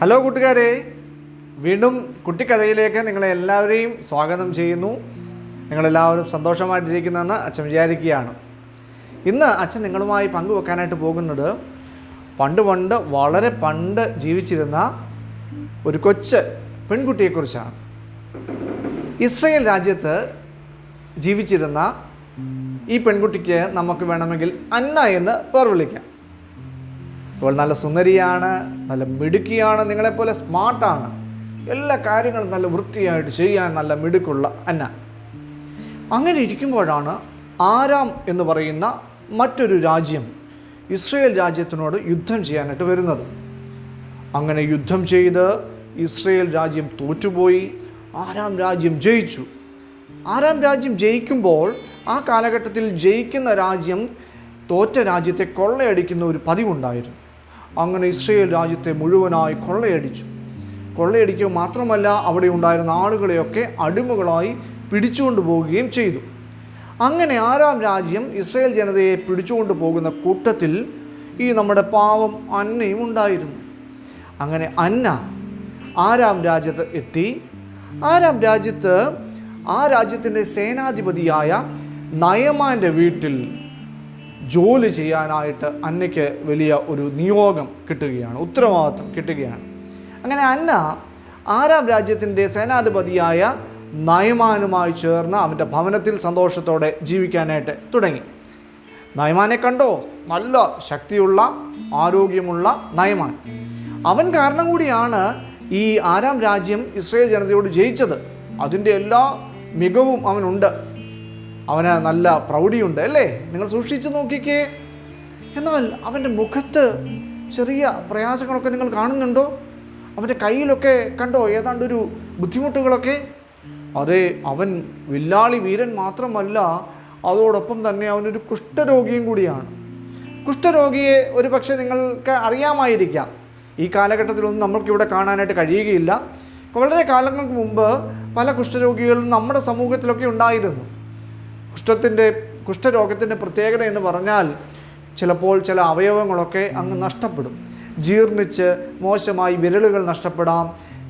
Hello കൂട്ടുകാരെ, വീണ്ടും കുട്ടിക്കഥയിലേക്ക് നിങ്ങളെ എല്ലാവരെയും സ്വാഗതം ചെയ്യുന്നു. നിങ്ങളെല്ലാവരും സന്തോഷമായിട്ടിരിക്കുന്നെന്ന് അച്ഛൻ വിചാരിക്കുകയാണ്. ഇന്ന് അച്ഛൻ നിങ്ങളുമായി പങ്കുവെക്കാനായിട്ട് പോകുന്നത് വളരെ പണ്ട് ജീവിച്ചിരുന്ന ഒരു കൊച്ച് പെൺകുട്ടിയെക്കുറിച്ചാണ്. ഇസ്രയേൽ രാജ്യത്ത് ജീവിച്ചിരുന്ന ഈ പെൺകുട്ടിക്ക് നമുക്ക് വേണമെങ്കിൽ അന്ന എന്ന് പേർ വിളിക്കാം. ഇവൾ നല്ല സുന്ദരിയാണ്, നല്ല മിടുക്കിയാണ്, നിങ്ങളെപ്പോലെ സ്മാർട്ടാണ്. എല്ലാ കാര്യങ്ങളും നല്ല വൃത്തിയായിട്ട് ചെയ്യാൻ നല്ല മിടുക്കുള്ള അന്ന. അങ്ങനെ ഇരിക്കുമ്പോഴാണ് ആരാം എന്ന് പറയുന്ന മറ്റൊരു രാജ്യം ഇസ്രയേൽ രാജ്യത്തിനോട് യുദ്ധം ചെയ്യാനായിട്ട് വരുന്നത്. അങ്ങനെ യുദ്ധം ചെയ്ത് ഇസ്രയേൽ രാജ്യം തോറ്റുപോയി. ആരാം രാജ്യം ജയിച്ചു. ആരാം രാജ്യം ജയിക്കുമ്പോൾ ആ കാലഘട്ടത്തിൽ ജയിക്കുന്ന രാജ്യം തോറ്റ രാജ്യത്തെ കൊള്ളയടിക്കുന്ന ഒരു പതിവുണ്ടായിരുന്നു. അങ്ങനെ ഇസ്രയേൽ രാജ്യത്തെ മുഴുവനായി കൊള്ളയടിക്കുക മാത്രമല്ല, അവിടെ ഉണ്ടായിരുന്ന ആളുകളെയൊക്കെ അടിമകളായി പിടിച്ചുകൊണ്ട് പോവുകയും ചെയ്തു. അങ്ങനെ ആരാം രാജ്യം ഇസ്രയേൽ ജനതയെ പിടിച്ചുകൊണ്ട് പോകുന്ന കൂട്ടത്തിൽ ഈ നമ്മുടെ പാവം അന്നയും ഉണ്ടായിരുന്നു. അങ്ങനെ അന്ന ആരാം രാജ്യത്ത് എത്തി. ആരാം രാജ്യത്ത് ആ രാജ്യത്തിൻ്റെ സേനാധിപതിയായ നയമാൻ്റെ വീട്ടിൽ ജോലി ചെയ്യാനായിട്ട് അന്നയ്ക്ക് വലിയ ഒരു നിയോഗം കിട്ടുകയാണ്, ഉത്തരവാദിത്വം കിട്ടുകയാണ്. അങ്ങനെ അന്ന ആരാം രാജ്യത്തിൻ്റെ സേനാധിപതിയായ നയമാനുമായി ചേർന്ന് അവൻ്റെ ഭവനത്തിൽ സന്തോഷത്തോടെ ജീവിക്കാനായിട്ട് തുടങ്ങി. നയമാനെ കണ്ടോ? നല്ല ശക്തിയുള്ള ആരോഗ്യമുള്ള നയമാൻ. അവൻ കാരണം കൂടിയാണ് ഈ ആരാം രാജ്യം ഇസ്രയേൽ ജനതയോട് ജയിച്ചത്. അതിൻ്റെ എല്ലാ മികവും അവനുണ്ട്. അവന് നല്ല പ്രൗഢിയുണ്ട്, അല്ലേ? നിങ്ങൾ സൂക്ഷിച്ച് നോക്കിക്കേ. എന്നാൽ അവൻ്റെ മുഖത്ത് ചെറിയ പ്രയാസങ്ങളൊക്കെ നിങ്ങൾ കാണുന്നുണ്ടോ? അവൻ്റെ കയ്യിലൊക്കെ കണ്ടോ ഏതാണ്ടൊരു ബുദ്ധിമുട്ടുകളൊക്കെ? അതെ, അവൻ വില്ലാളി വീരൻ മാത്രമല്ല, അതോടൊപ്പം തന്നെ അവനൊരു കുഷ്ഠരോഗിയും കൂടിയാണ്. കുഷ്ഠരോഗിയെ ഒരു പക്ഷേ നിങ്ങൾക്ക് അറിയാമായിരിക്കാം. ഈ കാലഘട്ടത്തിലൊന്നും നമ്മൾക്കിവിടെ കാണാനായിട്ട് കഴിയുകയില്ല. വളരെ കാലങ്ങൾക്ക് മുമ്പ് പല കുഷ്ഠരോഗികളും നമ്മുടെ സമൂഹത്തിലൊക്കെ ഉണ്ടായിരുന്നു. കുഷ്ഠരോഗത്തിൻ്റെ പ്രത്യേകത എന്ന് പറഞ്ഞാൽ ചിലപ്പോൾ ചില അവയവങ്ങളൊക്കെ അങ്ങ് നഷ്ടപ്പെടും, ജീർണിച്ച് മോശമായി വിരലുകൾ നഷ്ടപ്പെടാം,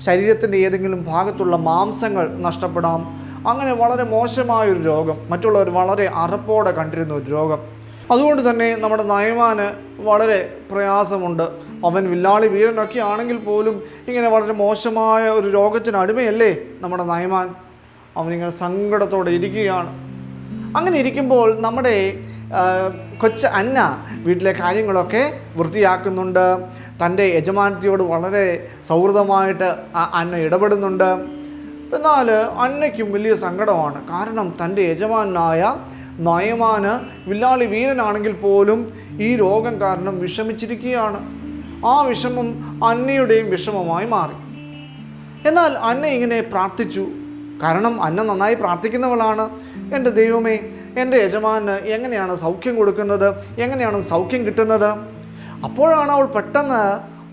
ശരീരത്തിൻ്റെ ഏതെങ്കിലും ഭാഗത്തുള്ള മാംസങ്ങൾ നഷ്ടപ്പെടാം. അങ്ങനെ വളരെ മോശമായൊരു രോഗം, മറ്റുള്ളവർ വളരെ അറപ്പോടെ കണ്ടിരുന്ന ഒരു രോഗം. അതുകൊണ്ട് തന്നെ നമ്മുടെ നയമാന് വളരെ പ്രയാസമുണ്ട്. അവൻ വില്ലാളി വീരനൊക്കെ ആണെങ്കിൽ പോലും ഇങ്ങനെ വളരെ മോശമായ ഒരു രോഗത്തിന് അടിമയല്ലേ നമ്മുടെ നയമാൻ. അവനിങ്ങനെ സങ്കടത്തോടെ ഇരിക്കുകയാണ്. അങ്ങനെ ഇരിക്കുമ്പോൾ നമ്മുടെ കൊച്ച് അന്ന വീട്ടിലെ കാര്യങ്ങളൊക്കെ വൃത്തിയാക്കുന്നുണ്ട്. തൻ്റെ യജമാനത്തിയോട് വളരെ സൗഹൃദമായിട്ട് അന്ന ഇടപെടുന്നുണ്ട്. എന്നാൽ അന്നയ്ക്കും വലിയ സങ്കടമാണ്. കാരണം തൻ്റെ യജമാനായ നയമാന് വില്ലാളി വീരനാണെങ്കിൽ പോലും ഈ രോഗം കാരണം വിഷമിച്ചിരിക്കുകയാണ്. ആ വിഷമം അന്നയുടെയും വിഷമമായി മാറി. എന്നാൽ അന്ന ഇങ്ങനെ പ്രാർത്ഥിച്ചു. കാരണം അന്ന നന്നായി പ്രാർത്ഥിക്കുന്നവളാണ്. എൻ്റെ ദൈവമേ, എൻ്റെ യജമാന് എങ്ങനെയാണ് സൗഖ്യം കൊടുക്കുന്നത്, എങ്ങനെയാണ് സൗഖ്യം കിട്ടുന്നത്? അപ്പോഴാണ് അവൾ പെട്ടെന്ന്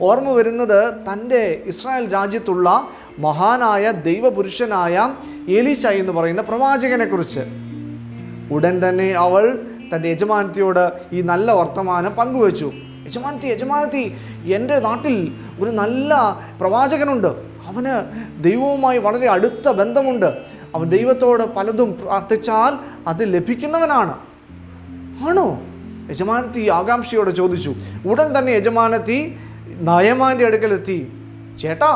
ഓർമ്മ വരുന്നത് തൻ്റെ ഇസ്രായേൽ രാജ്യത്തുള്ള മഹാനായ ദൈവപുരുഷനായ എലീശ എന്ന് പറയുന്ന പ്രവാചകനെക്കുറിച്ച്. ഉടൻ തന്നെ അവൾ തൻ്റെ യജമാനത്തിയോട് ഈ നല്ല വർത്തമാനം പങ്കുവച്ചു. യജമാനത്തി, എൻ്റെ നാട്ടിൽ ഒരു നല്ല പ്രവാചകനുണ്ട്. അവന് ദൈവവുമായി വളരെ അടുത്ത ബന്ധമുണ്ട്. അവൻ ദൈവത്തോട് പലതും പ്രാർത്ഥിച്ചാൽ അത് ലഭിക്കുന്നവനാണ്. ആണോ? യജമാനത്തി ആകാംക്ഷയോടെ ചോദിച്ചു. ഉടൻ തന്നെ യജമാനത്തി നയമാൻ്റെ അടുക്കലെത്തി. ചേട്ടാ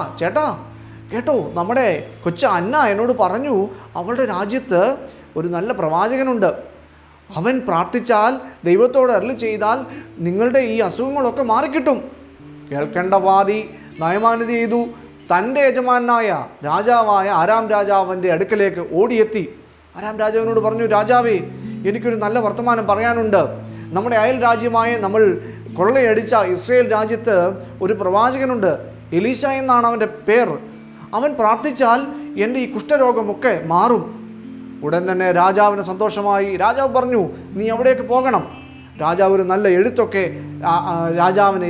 കേട്ടോ, നമ്മുടെ കൊച്ചു അന്ന എന്നോട് പറഞ്ഞു, അവളുടെ രാജ്യത്ത് ഒരു നല്ല പ്രവാചകനുണ്ട്. അവൻ പ്രാർത്ഥിച്ചാൽ, ദൈവത്തോട് അരുളി ചെയ്താൽ നിങ്ങളുടെ ഈ അസുഖങ്ങളൊക്കെ മാറിക്കിട്ടും. കേൾക്കേണ്ട വാദി നയമാനത് ചെയ്തു. തൻ്റെ യജമാനായ രാജാവായ ആരാം രാജാവിൻ്റെ അടുക്കലേക്ക് ഓടിയെത്തി. ആരാം രാജാവിനോട് പറഞ്ഞു, രാജാവേ, എനിക്കൊരു നല്ല വർത്തമാനം പറയാനുണ്ട്. നമ്മുടെ അയൽ രാജ്യമായ നമ്മൾ കൊള്ളയടിച്ച ഇസ്രയേൽ രാജ്യത്ത് ഒരു പ്രവാചകനുണ്ട്. എലീശ എന്നാണ് അവൻ്റെ പേർ. അവൻ പ്രാർത്ഥിച്ചാൽ എൻ്റെ ഈ കുഷ്ഠരോഗമൊക്കെ മാറും. ഉടൻ തന്നെ രാജാവിന് സന്തോഷമായി. രാജാവ് പറഞ്ഞു, നീ അവിടേക്ക് പോകണം. രാജാവ് ഒരു നല്ല എഴുത്തൊക്കെ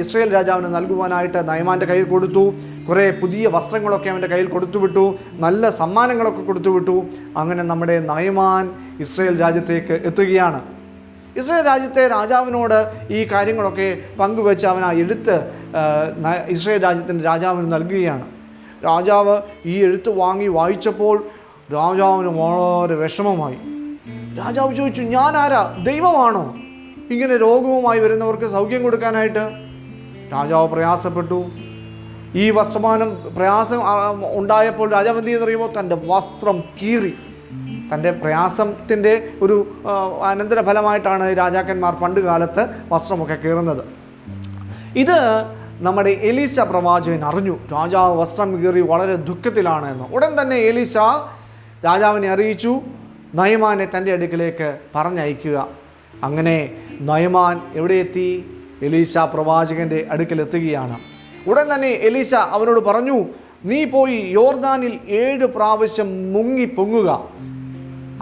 ഇസ്രയേൽ രാജാവിന് നൽകുവാനായിട്ട് നയമാൻ്റെ കയ്യിൽ കൊടുത്തു. കുറേ പുതിയ വസ്ത്രങ്ങളൊക്കെ അവൻ്റെ കയ്യിൽ കൊടുത്തുവിട്ടു. നല്ല സമ്മാനങ്ങളൊക്കെ കൊടുത്തുവിട്ടു. അങ്ങനെ നമ്മുടെ നയമാൻ ഇസ്രയേൽ രാജ്യത്തേക്ക് എത്തുകയാണ്. ഇസ്രായേൽ രാജ്യത്തെ രാജാവിനോട് ഈ കാര്യങ്ങളൊക്കെ പങ്കുവെച്ച് അവൻ ആ എഴുത്ത് ഇസ്രായേൽ രാജ്യത്തിൻ്റെ രാജാവിന് നൽകുകയാണ്. രാജാവ് ഈ എഴുത്ത് വായിച്ചപ്പോൾ രാജാവിന് വളരെ വിഷമമായി. രാജാവ് ചോദിച്ചു, ഞാൻ ആരാ? ദൈവമാണോ ഇങ്ങനെ രോഗവുമായി വരുന്നവർക്ക് സൗഖ്യം കൊടുക്കാനായിട്ട്? രാജാവ് പ്രയാസപ്പെട്ടു. ഈ വർത്തമാനം പ്രയാസം ഉണ്ടായപ്പോൾ രാജാവ് എന്ത് ചെയ്യുന്നറിയുമ്പോൾ തൻ്റെ വസ്ത്രം കീറി. തൻ്റെ പ്രയാസത്തിൻ്റെ ഒരു അനന്തരഫലമായിട്ടാണ് രാജാക്കന്മാർ പണ്ട് കാലത്ത് വസ്ത്രമൊക്കെ കീറുന്നത്. ഇത് നമ്മുടെ എലീശ പ്രവാചകൻ അറിഞ്ഞു. രാജാവ് വസ്ത്രം കീറി വളരെ ദുഃഖത്തിലാണ് എന്ന്. ഉടൻ തന്നെ എലീശ രാജാവിനെ അറിയിച്ചു, നയമാനെ തൻ്റെ അടുക്കിലേക്ക് പറഞ്ഞയക്കുക. അങ്ങനെ നയമാൻ എവിടെ എത്തി? എലീശ പ്രവാചകൻ്റെ അടുക്കലെത്തുകയാണ്. ഉടൻ തന്നെ എലീശ അവനോട് പറഞ്ഞു, നീ പോയി യോർദാനിൽ 7 പ്രാവശ്യം മുങ്ങി പൊങ്ങുക,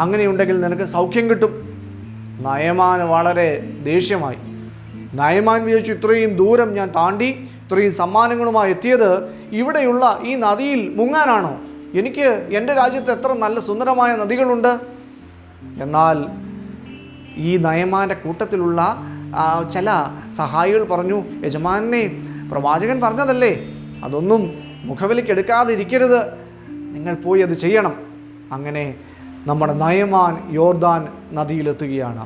അങ്ങനെയുണ്ടെങ്കിൽ നിനക്ക് സൗഖ്യം കിട്ടും. നയമാൻ വളരെ ദേഷ്യമായി. നയമാൻ വിചാരിച്ചു, ഇത്രയും ദൂരം ഞാൻ താണ്ടി ഇത്രയും സമ്മാനങ്ങളുമായി എത്തിയത് ഇവിടെയുള്ള ഈ നദിയിൽ മുങ്ങാനാണോ? എനിക്ക് എൻ്റെ രാജ്യത്ത് എത്ര നല്ല സുന്ദരമായ നദികളുണ്ട്. എന്നാൽ ഈ നയമാൻ്റെ കൂട്ടത്തിലുള്ള ചില സഹായികൾ പറഞ്ഞു, യജമാനെ, പ്രവാചകൻ പറഞ്ഞതല്ലേ, അതൊന്നും മുഖവിലക്കെടുക്കാതെ ഇരിക്കരുത്, നിങ്ങൾ പോയി അത് ചെയ്യണം. അങ്ങനെ നമ്മുടെ നയമാൻ യോർദാൻ നദിയിലെത്തുകയാണ്.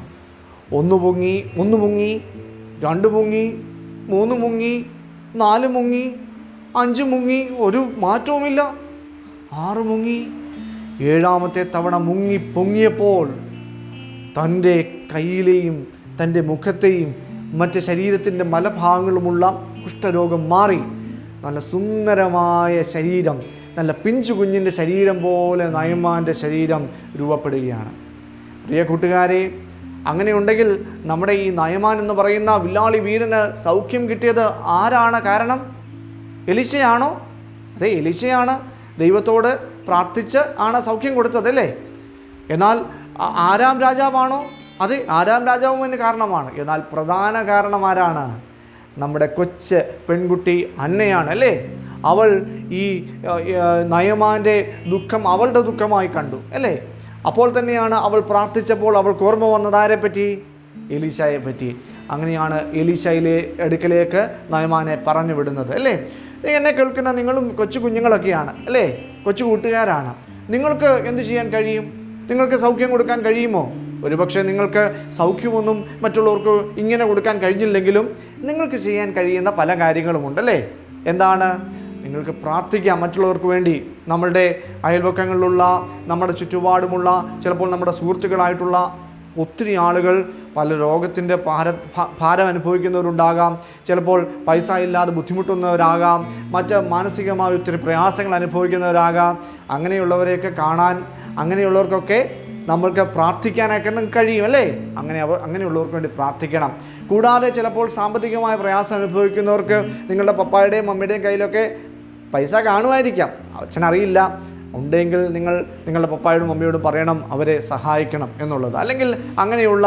1 മുങ്ങി, 2 മുങ്ങി, 3 മുങ്ങി, 4 മുങ്ങി, 5 മുങ്ങി, ഒരു മാറ്റവുമില്ല. 6 മുങ്ങി. 7ാമത്തെ തവണ മുങ്ങി പൊങ്ങിയപ്പോൾ തൻ്റെ കയ്യിലെയും തൻ്റെ മുഖത്തെയും മറ്റ് ശരീരത്തിൻ്റെ മലഭാഗങ്ങളുമുള്ള കുഷ്ഠരോഗം മാറി. നല്ല സുന്ദരമായ ശരീരം, നല്ല പിഞ്ചു കുഞ്ഞിൻ്റെ ശരീരം പോലെ നയമാൻ്റെ ശരീരം രൂപപ്പെടുകയാണ്. പ്രിയ കൂട്ടുകാരെ, അങ്ങനെയുണ്ടെങ്കിൽ നമ്മുടെ ഈ നയമാൻ എന്ന് പറയുന്ന വില്ലാളി വീരന് സൗഖ്യം കിട്ടിയത് ആരാണ് കാരണം? എലീശയാണോ? അതെ, എലീശയാണ്. ദൈവത്തോട് പ്രാർത്ഥിച്ച് ആണ് സൗഖ്യം കൊടുത്തതല്ലേ. എന്നാൽ ആരാം രാജാവാണോ? അതെ, ആരാം രാജാവും അതിന് കാരണമാണ്. എന്നാൽ പ്രധാന കാരണം ആരാണ്? നമ്മുടെ കൊച്ച് പെൺകുട്ടി അന്നയാണ് അല്ലേ. അവൾ ഈ നയമാൻ്റെ ദുഃഖം അവളുടെ ദുഃഖമായി കണ്ടു അല്ലേ. അപ്പോൾ തന്നെയാണ് അവൾ പ്രാർത്ഥിച്ചപ്പോൾ അവൾക്ക് ഓർമ്മ വന്നത് ആരെപ്പറ്റി? എലീശയെ പറ്റി. അങ്ങനെയാണ് എലീശയിലെ അടുക്കലേക്ക് നയമാനെ പറഞ്ഞു വിടുന്നത് അല്ലേ. എന്നെ കേൾക്കുന്ന നിങ്ങളും കൊച്ചു കുഞ്ഞുങ്ങളൊക്കെയാണ് അല്ലേ, കൊച്ചു കൂട്ടുകാരാണ്. നിങ്ങൾക്ക് എന്ത് ചെയ്യാൻ കഴിയും? നിങ്ങൾക്ക് സൗഖ്യം കൊടുക്കാൻ കഴിയുമോ? ഒരുപക്ഷെ നിങ്ങൾക്ക് സൗഖ്യമൊന്നും മറ്റുള്ളവർക്ക് ഇങ്ങനെ കൊടുക്കാൻ കഴിഞ്ഞില്ലെങ്കിലും നിങ്ങൾക്ക് ചെയ്യാൻ കഴിയുന്ന പല കാര്യങ്ങളുമുണ്ടല്ലേ. എന്താണ്? നിങ്ങൾക്ക് പ്രാർത്ഥിക്കാം മറ്റുള്ളവർക്ക് വേണ്ടി. നമ്മളുടെ അയൽവക്കങ്ങളിലുള്ള, നമ്മുടെ ചുറ്റുപാടുമുള്ള, ചിലപ്പോൾ നമ്മുടെ സുഹൃത്തുക്കളായിട്ടുള്ള ഒത്തിരി ആളുകൾ പല രോഗത്തിൻ്റെ ഭാരം അനുഭവിക്കുന്നവരുണ്ടാകാം. ചിലപ്പോൾ പൈസ ഇല്ലാതെ ബുദ്ധിമുട്ടുന്നവരാകാം. മറ്റ് മാനസികമായ ഒത്തിരി പ്രയാസങ്ങൾ അനുഭവിക്കുന്നവരാകാം. അങ്ങനെയുള്ളവരെയൊക്കെ കാണാൻ, അങ്ങനെയുള്ളവർക്കൊക്കെ നമ്മൾക്ക് പ്രാർത്ഥിക്കാനൊക്കെ നിങ്ങൾക്ക് കഴിയും അല്ലേ. അങ്ങനെയുള്ളവർക്ക് വേണ്ടി പ്രാർത്ഥിക്കണം. കൂടാതെ ചിലപ്പോൾ സാമ്പത്തികമായ പ്രയാസം അനുഭവിക്കുന്നവർക്ക് നിങ്ങളുടെ പപ്പായുടെയും മമ്മിയുടെയും കയ്യിലൊക്കെ പൈസ കാണുമായിരിക്കാം, അച്ഛനറിയില്ല. ഉണ്ടെങ്കിൽ നിങ്ങളുടെ പപ്പായോടും മമ്മിയോടും പറയണം, അവരെ സഹായിക്കണം എന്നുള്ളത്. അല്ലെങ്കിൽ അങ്ങനെയുള്ള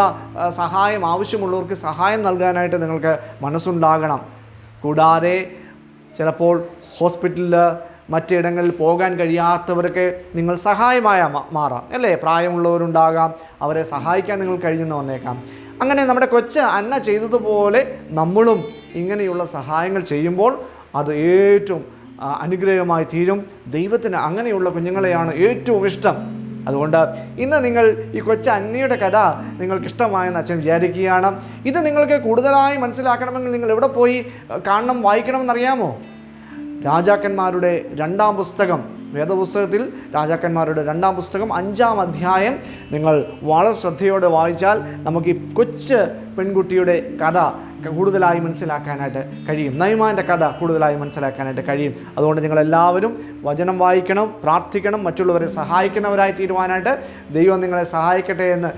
സഹായം ആവശ്യമുള്ളവർക്ക് സഹായം നൽകാനായിട്ട് നിങ്ങൾക്ക് മനസ്സുണ്ടാകണം. കൂടാതെ ചിലപ്പോൾ ഹോസ്പിറ്റലിൽ മറ്റിടങ്ങളിൽ പോകാൻ കഴിയാത്തവർക്ക് നിങ്ങൾ സഹായമായ മാറാം അല്ലേ. പ്രായമുള്ളവരുണ്ടാകാം, അവരെ സഹായിക്കാൻ നിങ്ങൾ കഴിഞ്ഞെന്ന് വന്നേക്കാം. അങ്ങനെ നമ്മുടെ കൊച്ച് അന്ന ചെയ്തതുപോലെ നമ്മളും ഇങ്ങനെയുള്ള സഹായങ്ങൾ ചെയ്യുമ്പോൾ അത് ഏറ്റവും അനുഗ്രഹമായി തീരും. ദൈവത്തിന് അങ്ങനെയുള്ള കുഞ്ഞുങ്ങളെയാണ് ഏറ്റവും ഇഷ്ടം. അതുകൊണ്ട് ഇന്ന് നിങ്ങൾ ഈ കൊച്ചു അന്നയുടെ കഥ നിങ്ങൾക്ക് ഇഷ്ടമായെന്ന് അച്ഛൻ വിചാരിക്കുകയാണ്. ഇത് നിങ്ങൾക്ക് കൂടുതലായി മനസ്സിലാക്കണമെങ്കിൽ നിങ്ങൾ എവിടെ പോയി കാണണം, വായിക്കണമെന്നറിയാമോ? രാജാക്കന്മാരുടെ 2-ാം പുസ്തകം, വേദപുസ്തകത്തിൽ രാജാക്കന്മാരുടെ 2-ാം പുസ്തകം 5-ാം അധ്യായം നിങ്ങൾ വളരെ ശ്രദ്ധയോടെ വായിച്ചാൽ നമുക്ക് ഈ കൊച്ചു പെൺകുട്ടിയുടെ കഥ കൂടുതലായി മനസ്സിലാക്കാനായിട്ട് കഴിയും. നയമാൻ്റെ കഥ കൂടുതലായി മനസ്സിലാക്കാനായിട്ട് കഴിയും. അതുകൊണ്ട് നിങ്ങളെല്ലാവരും വചനം വായിക്കണം, പ്രാർത്ഥിക്കണം, മറ്റുള്ളവരെ സഹായിക്കുന്നവരായി തീരുവാനായിട്ട് ദൈവം നിങ്ങളെ സഹായിക്കട്ടെ എന്ന്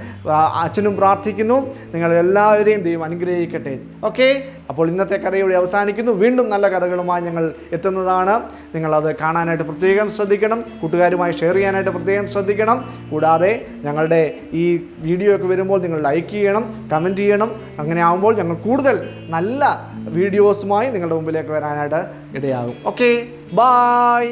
അച്ഛനും പ്രാർത്ഥിക്കുന്നു. നിങ്ങളെല്ലാവരെയും ദൈവം അനുഗ്രഹിക്കട്ടെ. ഓക്കെ, അപ്പോൾ ഇന്നത്തെ കഥയോടെ അവസാനിക്കുന്നു. വീണ്ടും നല്ല കഥകളുമായി ഞങ്ങൾ എത്തുന്നതാണ്. നിങ്ങളത് കാണാനായിട്ട് പ്രത്യേകം ശ്രദ്ധിക്കണം, കൂട്ടുകാരുമായി ഷെയർ ചെയ്യാനായിട്ട് പ്രത്യേകം ശ്രദ്ധിക്കണം. കൂടാതെ ഞങ്ങളുടെ ഈ വീഡിയോ ഒക്കെ വരുമ്പോൾ നിങ്ങൾ ലൈക്ക് ചെയ്യണം, കമൻറ്റ് ചെയ്യണം. അങ്ങനെ ആകുമ്പോൾ ഞങ്ങൾ കൂടുതൽ നല്ല വീഡിയോസുമായി നിങ്ങളുടെ മുമ്പിലേക്ക് വരാനായിട്ട് ഇടയാകും. Okay, by.